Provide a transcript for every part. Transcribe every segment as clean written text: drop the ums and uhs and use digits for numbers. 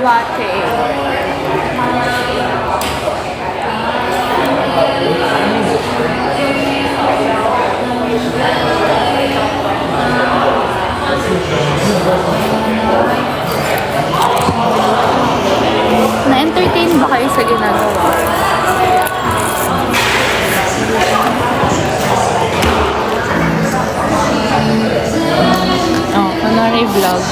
latte. 'Na-entertain ba kayo sa ginagawa? Oh, kunwari vlog.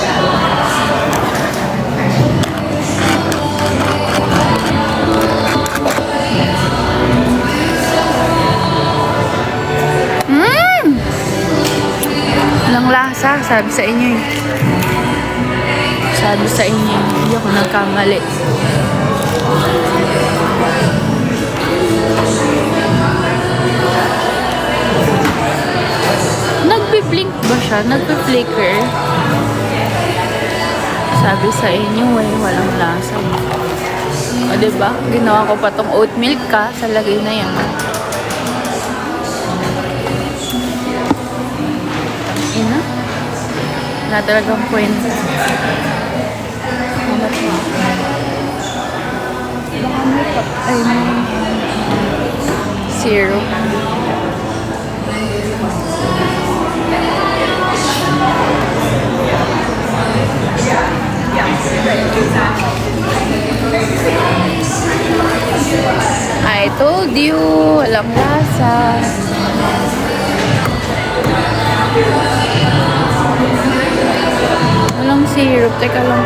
Walang lasa, sabi sa inyo eh. Sabi sa inyo, hindi ako nagkamali. Nagpi-blink ba siya? Nagpi-flicker? Sabi sa inyo eh, walang lasa. O diba? Ginawa ko pa tong oat milk ka sa lagay na yan. Ina? Wala talagang kwenta. Ay, may syrup. I told you, walang lasa. Walang syrup. Teka lang.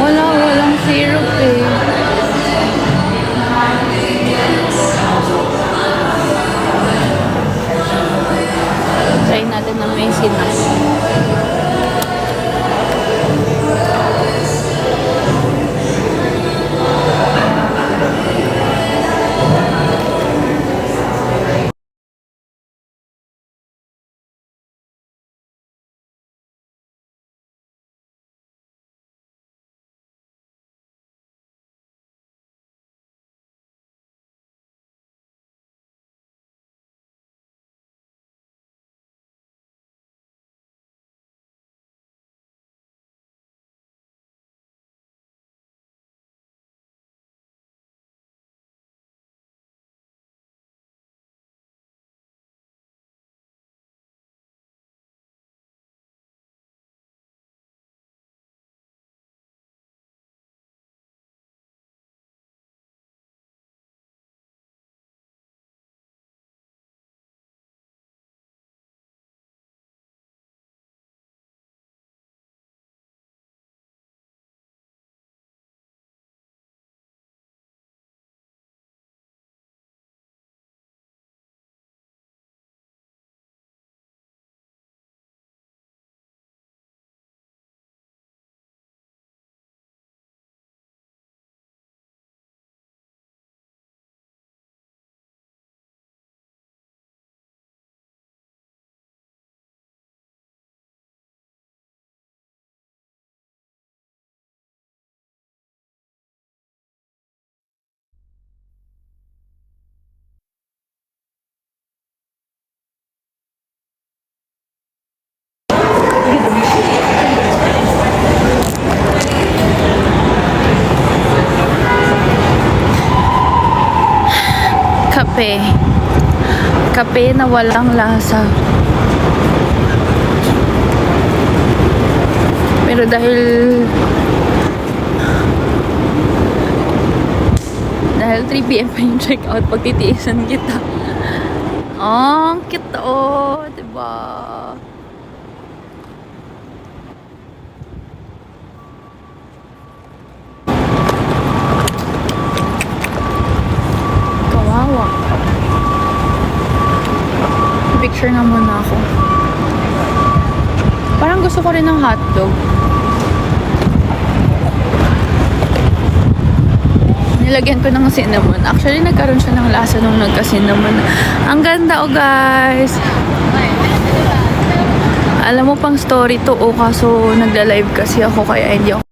Walang syrup eh. Try natin na may cinnamon. Kape. Kape na walang lasa. Pero dahil 3 PM pa yung check out, pagtitiisan kita. Oh, ang cute oh, diba? Kawawa. Picture na muna ako. Parang gusto ko rin ng hotdog. Nilagyan ko ng cinnamon. Actually, nagkaroon siya ng lasa nung nagka-cinnamon. Ang ganda oh, guys. Alam mo pang story to oh, kaso nagla-live kasi ako kaya hindi ako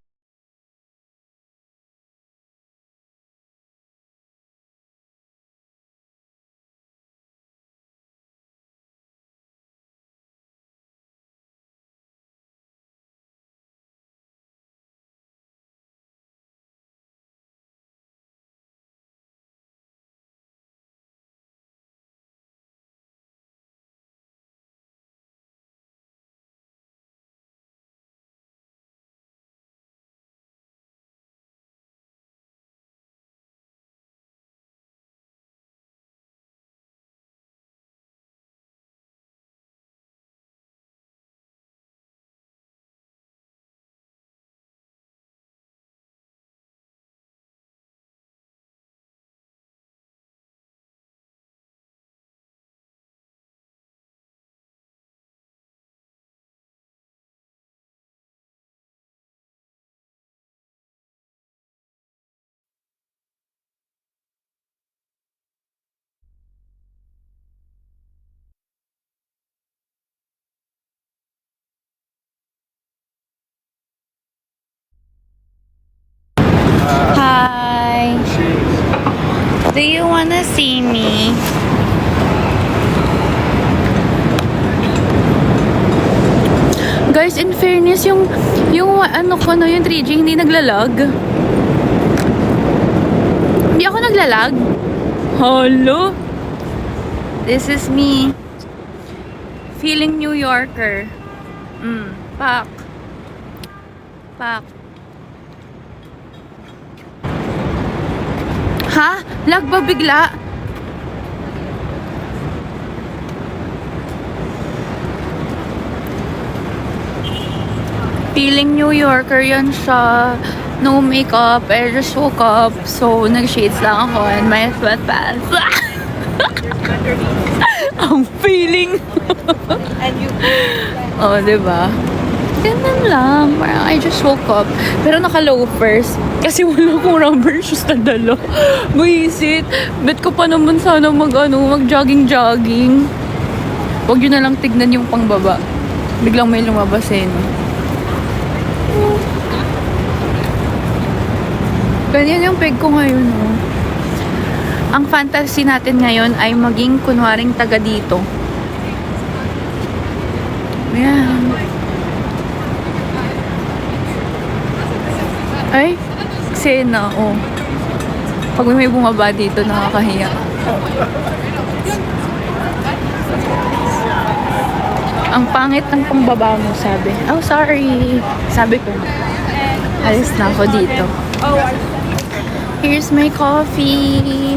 Hi. Do you wanna see me? Guys, in fairness, yung ano ko no, yung 3G hindi naglalag. Hindi ako naglalag. Hello? This is me. Feeling New Yorker. Pak. Pak. Ha? Lag ba bigla? Feeling New Yorker yan siya. No makeup. I just woke up. So, nag-shades lang ako and my sweatpants. Ang feeling. And you Oh, diba? Ganun lang. Parang I just woke up. Pero naka-loafers. Kasi wala akong rubber shoes na dala. Buisit. Bet ko pa naman sana mag-jogging-jogging. Huwag yun na lang tignan yung pangbaba. Biglang may lumabas eh. No? Ganyan yung peg ko ngayon. No? Ang fantasy natin ngayon ay maging kunwaring taga dito. Ayan. Ay, eksena, oh. Pag may bumaba dito, nakakahiya. Ang pangit ng pangbaba mo, sabi. Oh, sorry. Sabi ko. Alis na ako dito. Here's my coffee.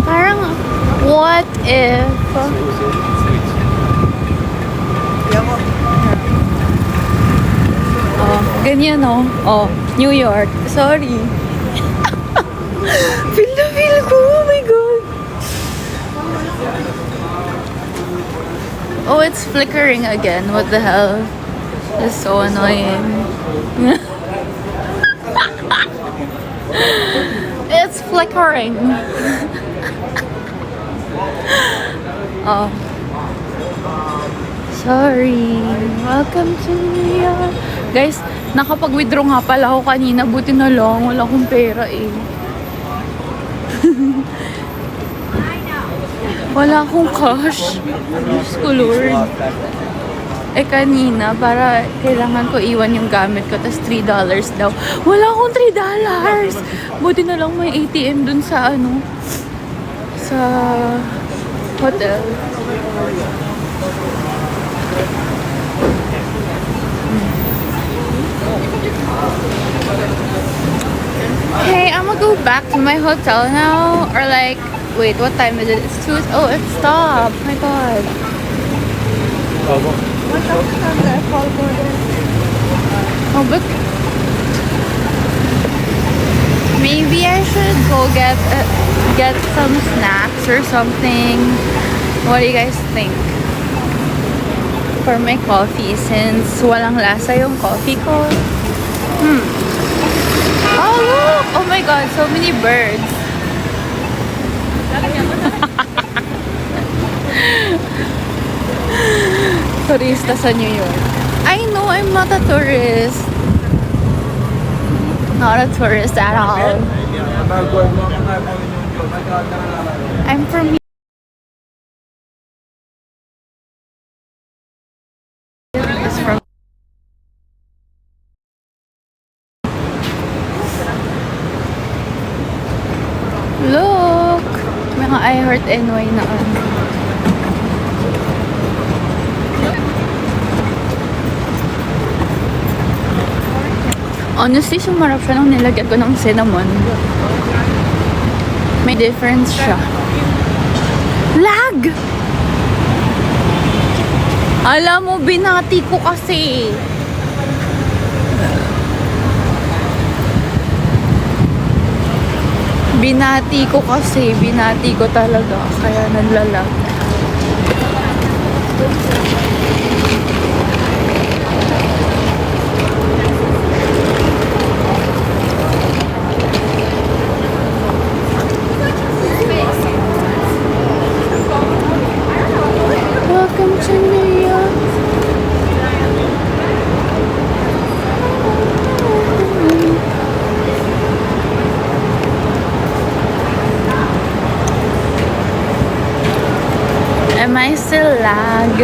Parang, what if... Oh, ganyan oh. Oh, New York. Sorry. Feel na feel ko. Oh my God. Oh, it's flickering again. What the hell? It's so annoying. It's flickering. Oh. Sorry. Welcome to New York. Guys, nakapag-withdraw nga pala ako kanina. Buti na lang. Wala akong pera eh. Wala akong cash. Diyos ko, Lord. Eh, kanina, para kailangan ko iwan yung gamit ko. Tas $3 daw. Wala akong $3. Buti na lang may ATM dun sa ano. Sa hotel. Hey, I'm gonna go back to my hotel now. Or like, wait, what time is it? It's 2. Oh, it stopped. My God. Oh, but maybe I should go get some snacks or something. What do you guys think? For my coffee, since walang lasa yung coffee ko. Oh, look! Oh my God, so many birds. Turista sa New York. I know I'm not a tourist. Not a tourist at all. I'm from from Look! Mga I Heart NY na ano. Honestly, sumarap siya nung nilagyan ko ng cinnamon. May difference siya. Lag! Alam mo, binati ko kasi. Binati ko talaga. Kaya naglalag. may silag.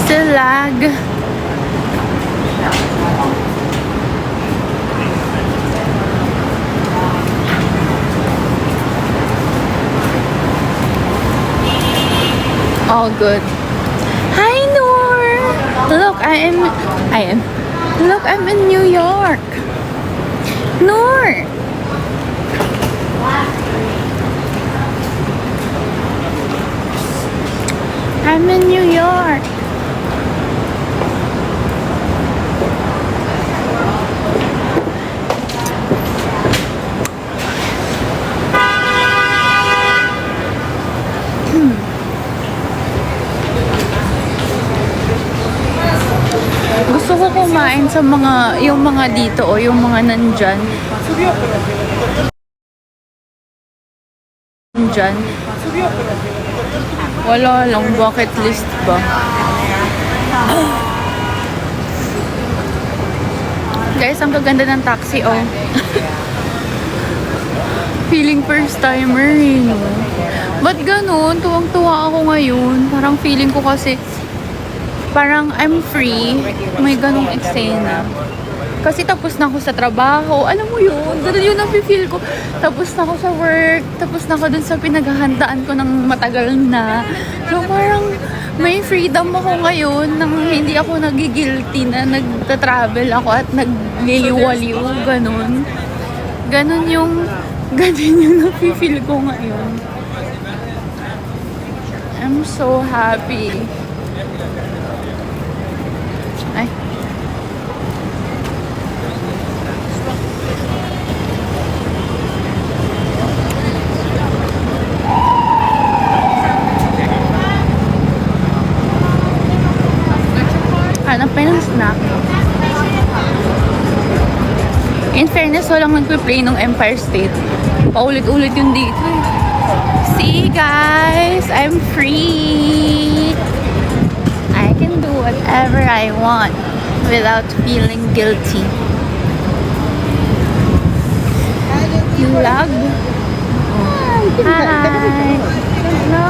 Silag. All good. Hi, Noor. Look, Look, I'm in New York. Noor. I'm in New York. Gusto ko kumain sa yung mga dito o yung mga nandyan. Wala lang, bucket list ba? Guys, ang kaganda ng taxi, oh. Feeling first timer, eh, no? Ba't ganun? Tuwang-tuwa ako ngayon. Parang feeling ko kasi parang I'm free. May ganung eksena. Kasi tapos na ako sa trabaho. Alam mo yun? Ganun yun ang feel ko. Tapos na ako sa work. Tapos na ako dun sa pinaghahandaan ko ng matagal na. So parang may freedom ako ngayon nang hindi ako nagigilty na nagta-travel ako at nagliliwaliw. Ganun. Ganun yung nafe-feel ko ngayon. I'm so happy. Ay. Hanap pa ng snack. In fairness, walang nagpe-play ng Empire State. Paulit-ulit yung dito. See guys, I'm free. I can do whatever I want without feeling guilty. Vlog. Hi. Hello.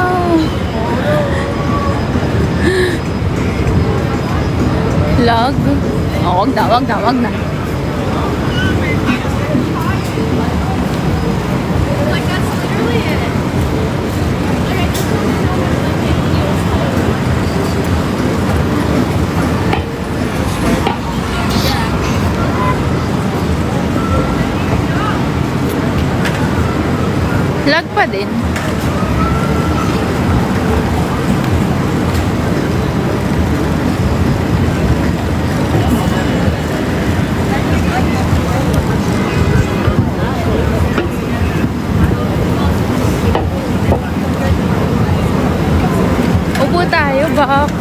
Vlog. Oh, wag na. Vlog pa din. Upo tayo, box.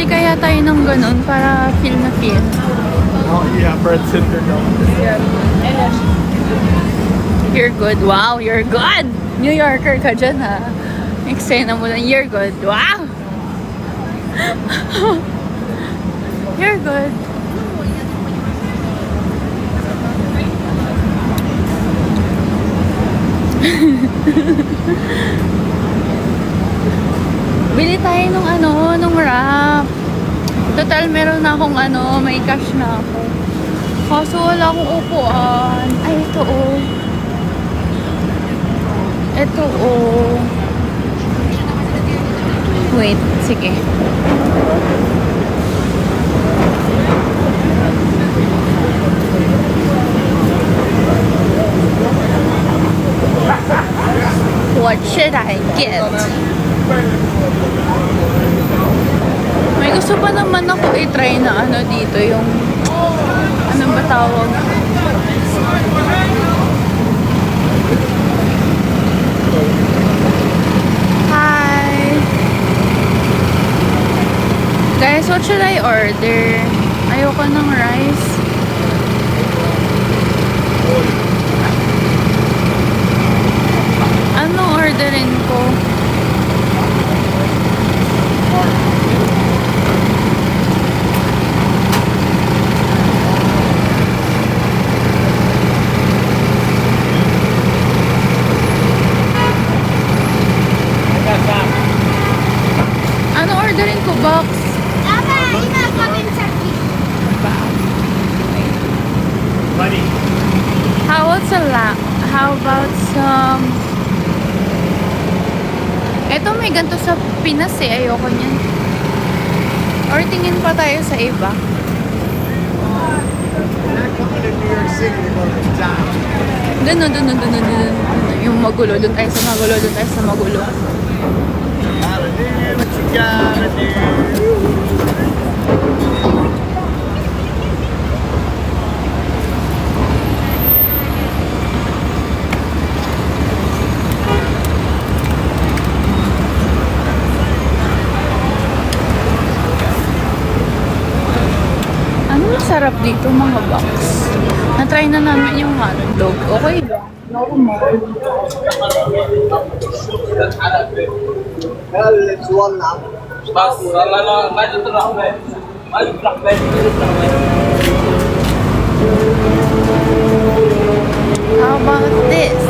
Kaya tayo ng ganun para feel na feel. Oh yeah, Brad Cinder. Yeah. You're good. Wow, you're good! New Yorker ka dyan, ha? Eksena mo na, you're good. Wow! You're good. Bili tayo nung wrap. Total, meron na akong may cash na ako. Kaso wala akong upuan. Ay, ito oh. Ito oh. Wait, sige. What should I get? May gusto pa naman ako i-try na dito yung ano ba tawag? Hi! Guys, what should I order? Ayoko ng rice. Ano orderin ko? box. Buddy. How about some... Eto may ganito sa Pinas eh. Ayoko niyan. Or tingin pa tayo sa iba. Not coming to New York City to go to town. Dun. Yung magulo. Doon tayo sa magulo. Gotta do what you gotta do. Ano yung sarap dito mga box? Na-try na namin yung hotdog. Okay lang. It's one now. How about this?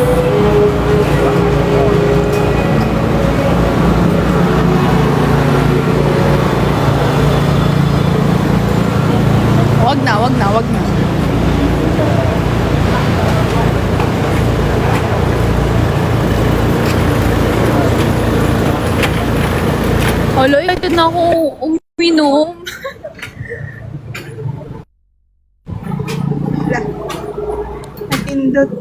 Wag na. Hala, ito na ako uminom. Natindot.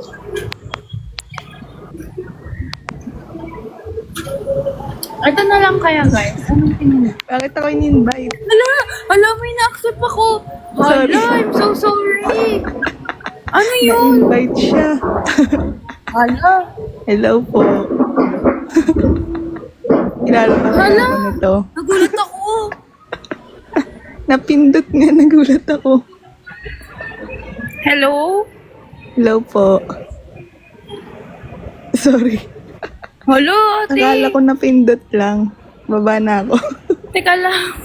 Ito na lang kaya guys. Anong tingin? Bakit ako in-invite? Hala, may na-accept ako. Hala, Sorry. I'm so sorry. Ano yun? Na-invite siya. Hala. Hello po. Kilala ka Hala. ako nito. Nagulat ako. Napindot nga, nagulat ako. Hello? Hello po. Sorry. Hala, ate. Akala ko napindot lang. Baba na ako. Teka lang.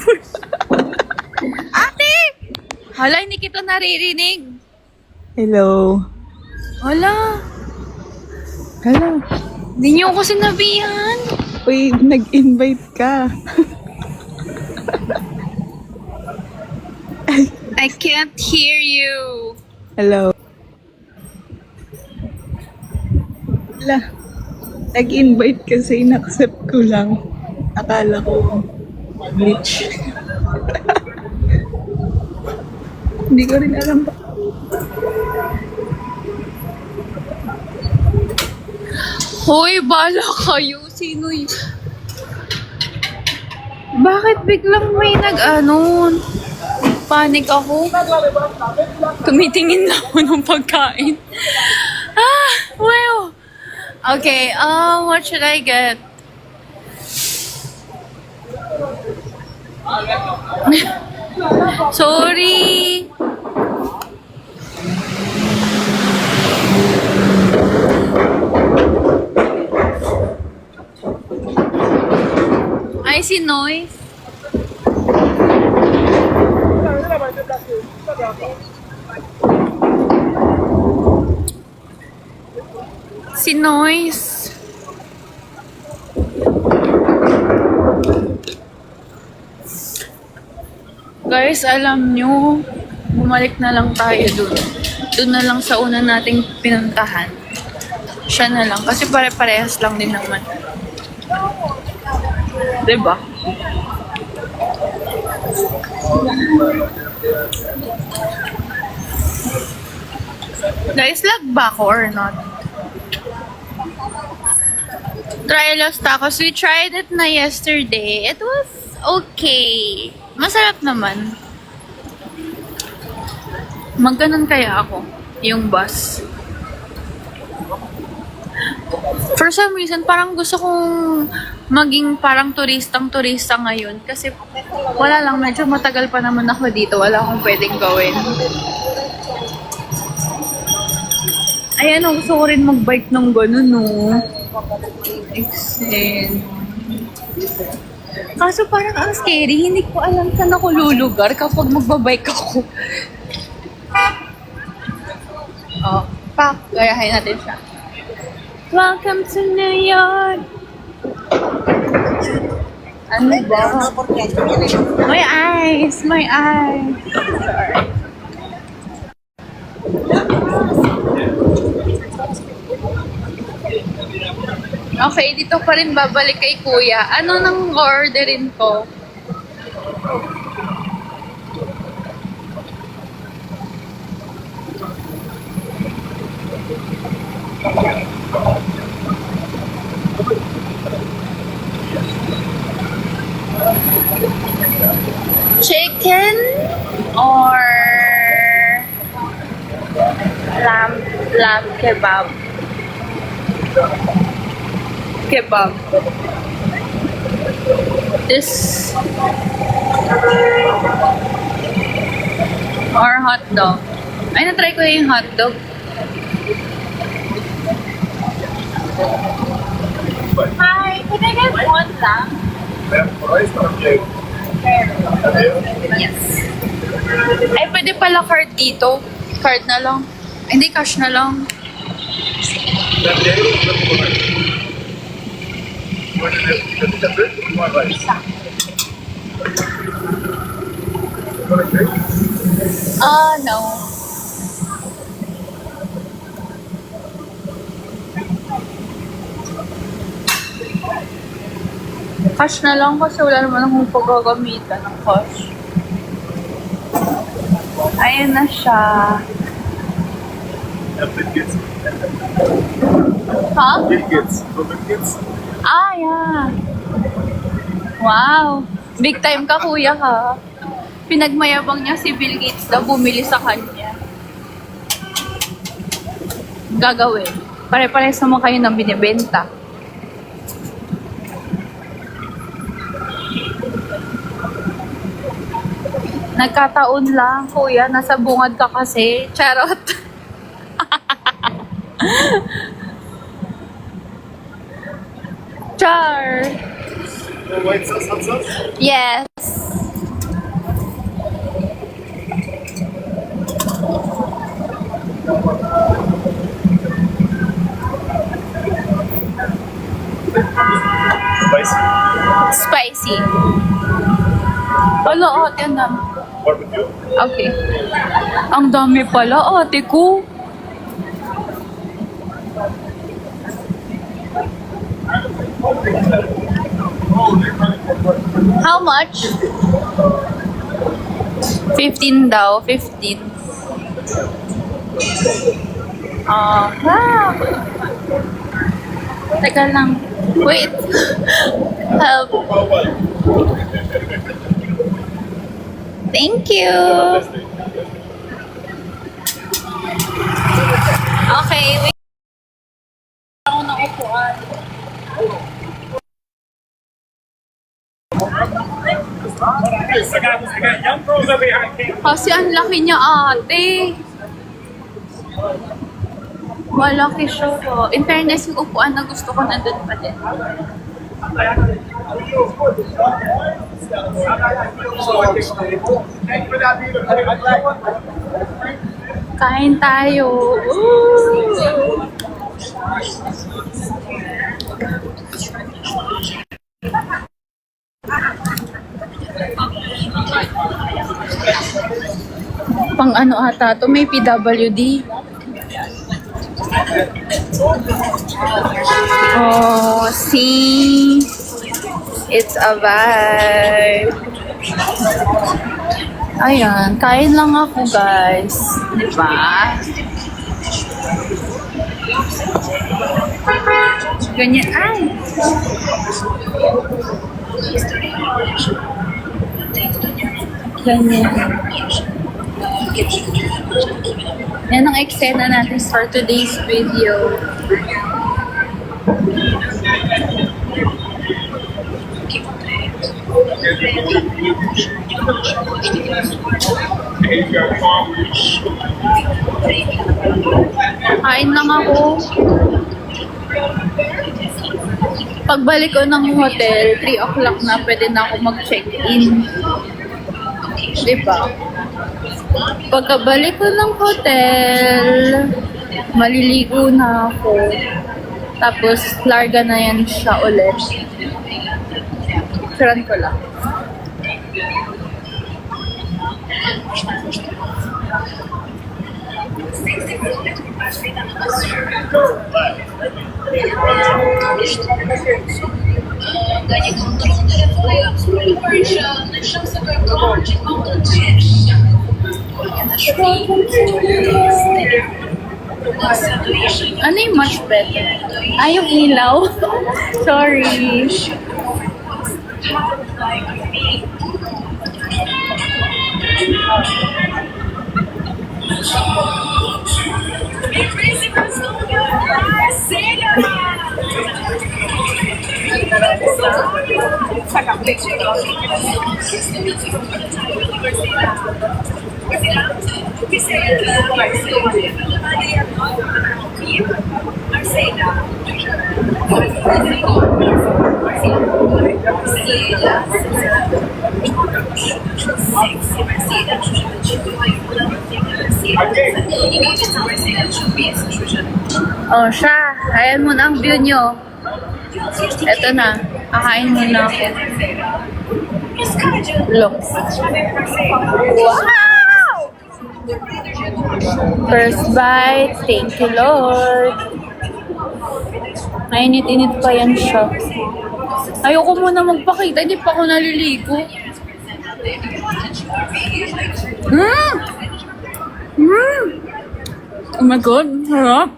Ate! Hala, hindi kita naririnig. Hello. Hala, Hello. hindi niyo ako sinabihan. Uy, nag-invite ka. I can't hear you. Hello. Wala. Nag-invite kasi in-accept ko lang. Akala ko glitch. Hindi ko rin alam ba. Hoy, bala kayo. Sino yun? Bakit biglang may nag-anon? Panic ako. Tumitingin na ako ng pagkain. Well. Okay, what should I get? Sorry. I see noise. Si noise. Guys, alam nyo, bumalik na lang tayo dun. Dun na lang sa una nating pinuntahan. Siya na lang. Kasi pare-parehas lang din naman. Diba? Guys, lag ba ako or not? Try Los Tacos. We tried it na yesterday. It was okay. Masarap naman. Magganon kaya ako. Yung bus. For some reason, parang gusto kong maging parang turistang-turista ngayon. Kasi wala lang, medyo matagal pa naman ako dito. Wala akong pwedeng gawin. Ayan, gusto ko rin mag-bike ng gano'n, no? Excellent. Kaso parang ang scary. Hindi ko alam saan ako lulugar kapag magbabike ako. Oh, gayahin natin siya. Welcome to New York. Ano ba? My eyes! My eyes! Sorry. Okay, dito pa rin babalik kay kuya. Ano nang orderin ko? Chicken or lamb kebab? Kebab. This or hot dog. Ay, na-try ko yung hot dog. Hi, can I get one lamb? Yes. Ay, pwede pala card dito. Card na lang. Hindi, cash na lang. No. Cash na lang kasi wala naman akong paggagamitan ng cash. Ayan na siya. Ha? Ah, yeah. Wow. Big time ka, kuya, ha? Pinagmayabang niya si Bill Gates na bumili sa kanya. Gagawin. Pare-pares naman kayo ng binibenta. Nagkataon lang, kuya. Nasa bungad ka kasi. Charot. Char. White sauce, hot sauce? Yes. Spicy? Spicy. Wala, ate, ang dami. Barbecue? Okay. Ang dami pala, ate ko. How much? 15 daw, 15. Wow. Teka lang. Wait. Help. Thank you. Okay, wait. Ako ng upuan. I got young girls over here. I can't. Kasi ang laki niya, ate. Malaki siya. In fairness, yung upuan na gusto ko nandun pa din. Kain tayo. Ooh. Pang ano ata to, may PWD. Oh, see? It's a vibe. Ayan, kain lang ako, guys. Diba? Ganyan. Ay! Ganyan. Yan ang eksena natin for today's video. Kain lang ako. Pagbalik ko ng hotel, 3 o'clock na pwede na ako mag-check-in. Diba? Pagkabalik ko ng hotel, maliligo na ako. Tapos, larga na yan siya ulit. Picturean ko lang. Ano yung much better? Ay, yung ilaw. Sorry. Oh, siya. Ayan mo na ang view nyo. Eto na. Kakain muna ako. Look. Wow! First bite. Thank you, Lord. Mainit-init pa yan siya. Ayoko muna magpakita. Hindi pa ako naliligo. Oh my God. Sarap.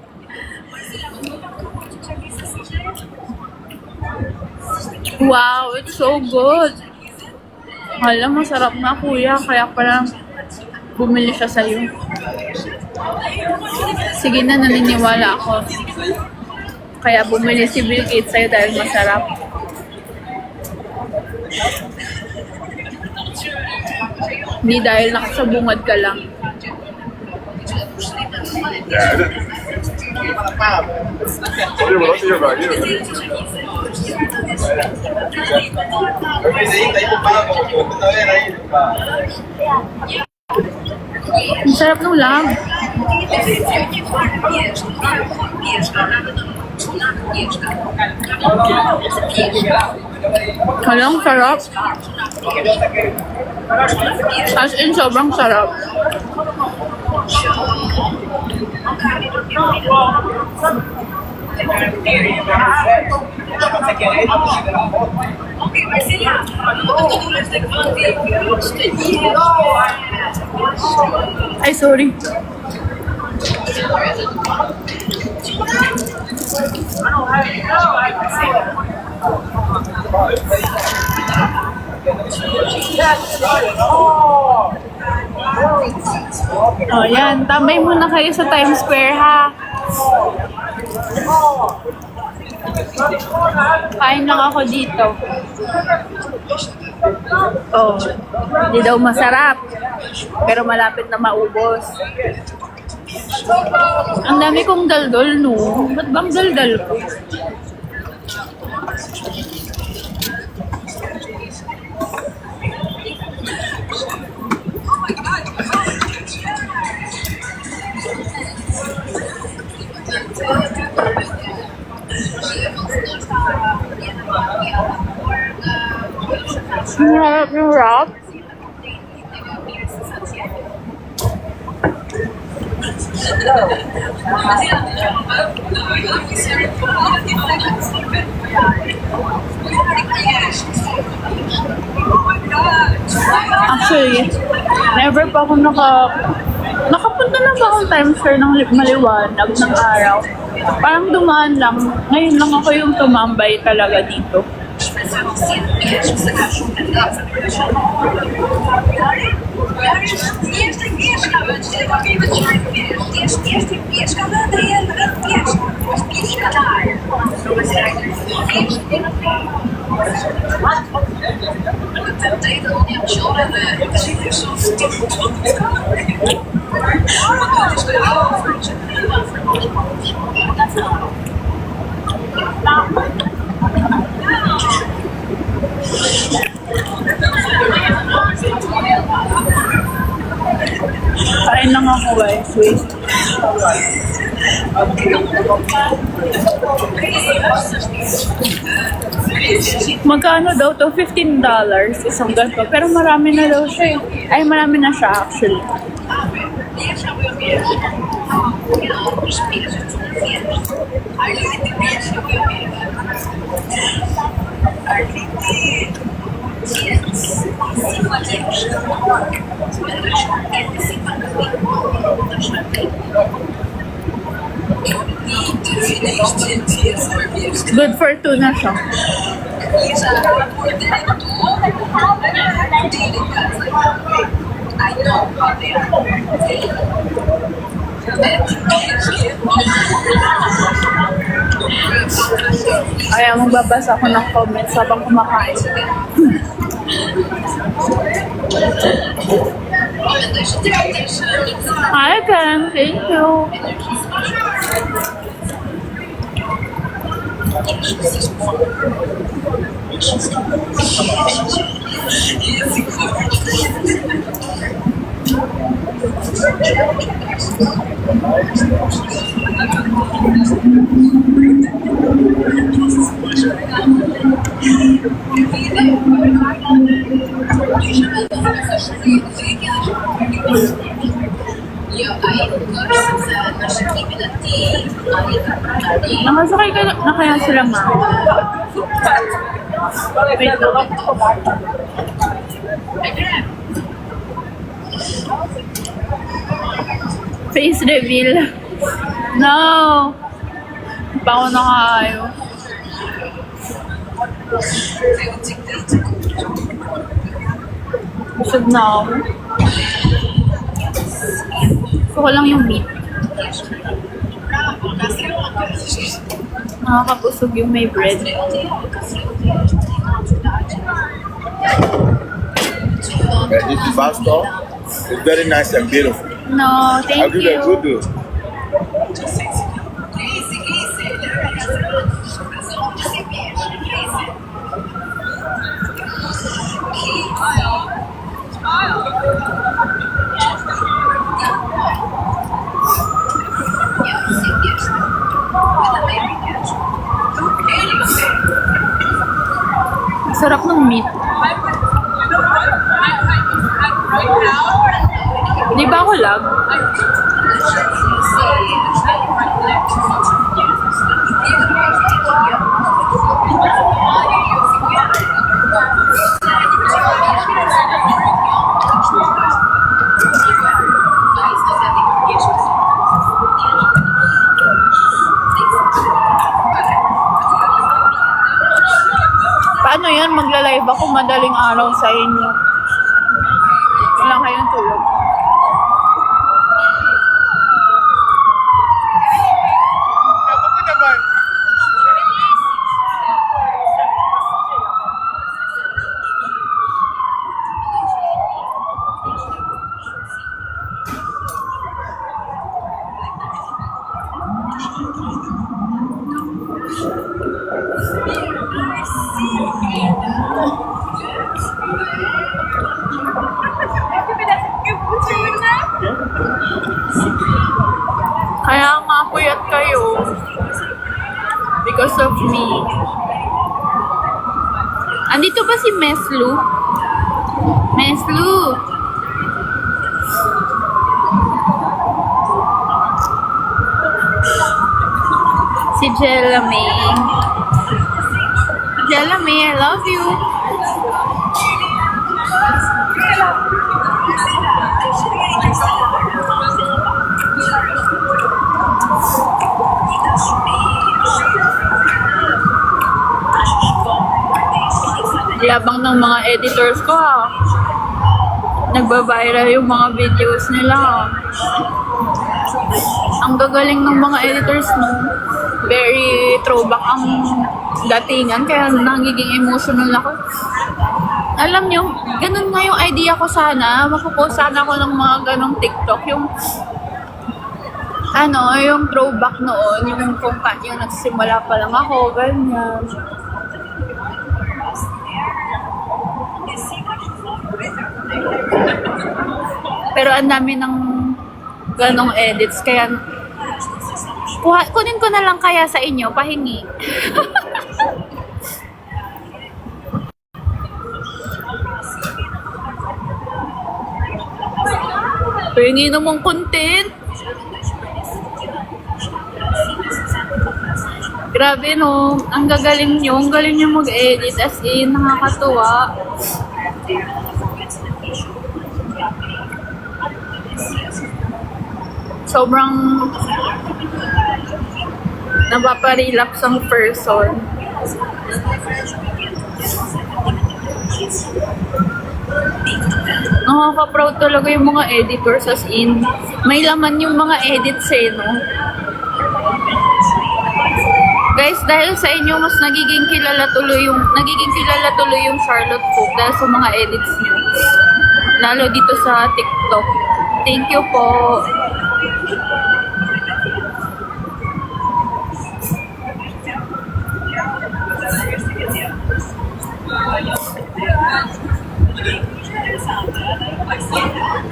Wow, it's so good. Hala, masarap na kuya. Kaya pala bumili siya sa'yo. Sige na, naniniwala ako. Kaya bumili si Bill Gates sa'yo dahil masarap. Hindi dahil nakasabungad ka lang. Ang sarap ng lam. Halang sarap. As in, sobrang sarap. Ay, sorry. Oh, yan. Tambay muna kayo sa Times Square, ha? Kain lang ako dito. Oh, hindi daw masarap. Pero malapit na maubos. Ang dami kong daldol, no? Ba't bang daldal ko? Harap yung wrap. Actually, never pa ako nakapunta na ba akong Times Square ng maliwanag ng araw. Parang dumaan lang. Ngayon lang ako yung tumambay talaga dito. Kain lang ako guys, wait. Magkano daw to? $15 isang ganito. Pero marami na daw siya eh. Ay, marami na siya actually. Good for two na siya. Kaya magbabasa ako ng comments habang kumakain. Hi, Ken. Thank you. Nakasakay ka na kaya sila, ma? Wait lang. Face reveal. No! Bako na kayo. Busog na ako. Gusto ko lang yung meat. Nakakabusog yung may bread. Yeah, this pasta is very nice and beautiful. No, I'll thank give it a good you. do. Sarap ng meat. Di ba ako lag? Paano yan? Magla-live ako madaling araw sa inyo. Wala kayong tulog. Kaya nga puyat kayo. Because of me. Andito ba si Meslu? Meslu! Si Jella May. Jella May, I love you. Yabang ng mga editors ko ha. Nagbabiral yung mga videos nila. Ang gagaling ng mga editors no. Very throwback ang datingan kaya nagiging emotional ako. Alam nyo, ganun nga yung idea ko sana. Makupost sana ako ng mga ganong TikTok. Yung yung throwback noon, yung kung yung nagsimula pa lang ako, ganyan. Pero ang dami ng ganong edits, kaya kunin ko na lang kaya sa inyo, pahingi. Pahingi namang content. Grabe no, ang gagaling nyo. Ang galing nyo mag-edit as in, nakakatuwa. Sobrang napaparelax ang person. Nakaka-proud talaga yung mga editors as in. May laman yung mga edits eh, no? Guys, dahil sa inyo, mas nagiging kilala tuloy yung Charlotte Folk dahil sa mga edits niyo. Lalo dito sa TikTok. Thank you po.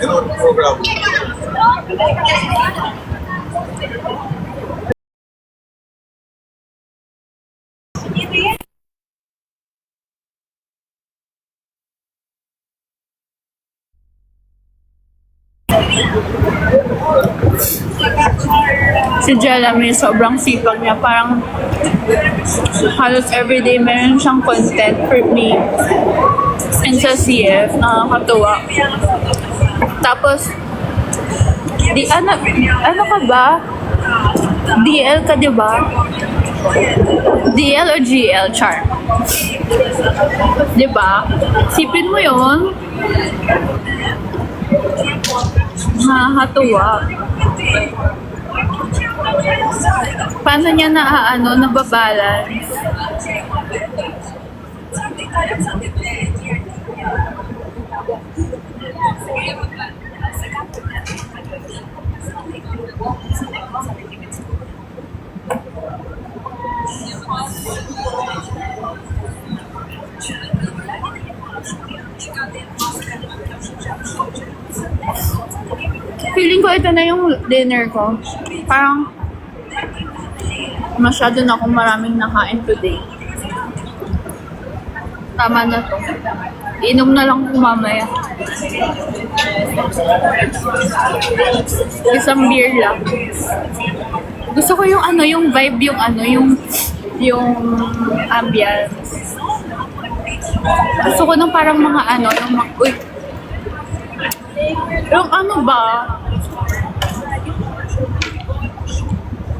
Ano program? Si Jelamy, sobrang sipag niya. Parang halos everyday meron siyang content for me. And sa CF, nakakatuwa. Tapos, ano ka ba? DL ka, di ba? DL o GL, char. Di ba? Sipin mo yun. Nakakatuwa. Paano niya nababalance? Feeling ko ito na yung dinner ko. Parang masyado na akong maraming nakain today. Tama na to. Inom na lang ko mamaya. Isang beer lang. Gusto ko yung yung vibe, yung ambience. Gusto ko ng parang mga uy. Yung ba?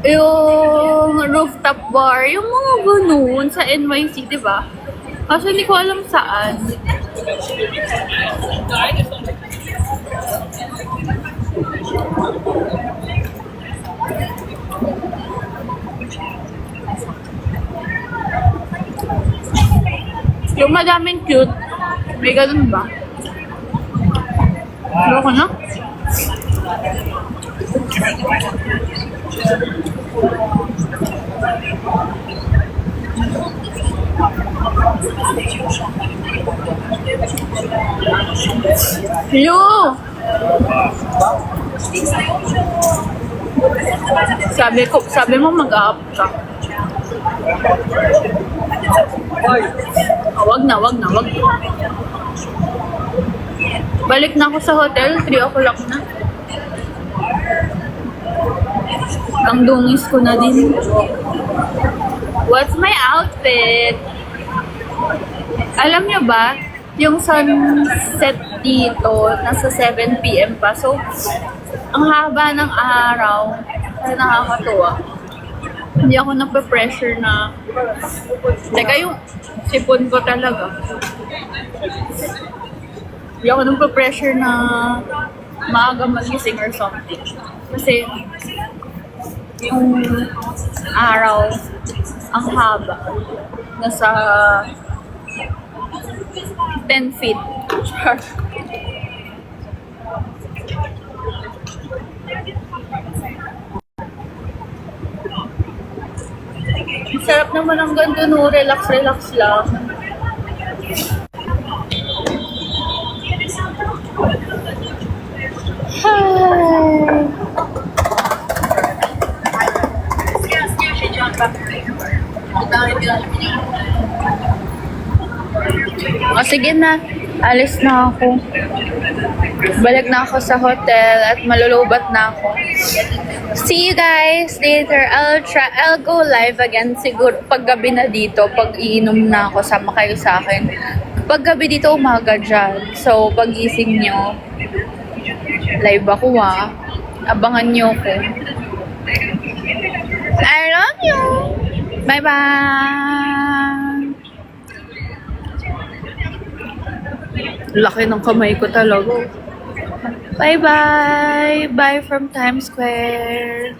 Yung rooftop bar, yung mga ganun sa NYC, di ba? Kasi hindi ko alam saan. Yung madaming cute, may ganun ba? Ano ko na? Yo! Sabi mo mag-up ka. Wag na. Balik na ako sa hotel, 3 o'clock na. Ang dungis ko na din. What's my outfit? Alam nyo ba, yung sunset dito, nasa 7 p.m. pa. So, ang haba ng araw, kaya nakakatuwa. Hindi ako nape-pressure na, teka yung sipon ko talaga. Hindi ako nape-pressure na maaga magising or something. Kasi, yung araw, ang haba. Nasa 10 feet. Sarap naman ang ganito, no? Relax lang. O sige na. Alis na ako. Balik na ako sa hotel at malulubat na ako. See you guys later. I'll go live again siguro paggabi na dito. Pag iinom na ako, sama kayo sa akin. Paggabi dito, umaga dyan. So, pag gising nyo, live ako Abangan nyo ko. I love you! Bye-bye! Laki ng kamay ko talaga. Bye-bye! Bye from Times Square!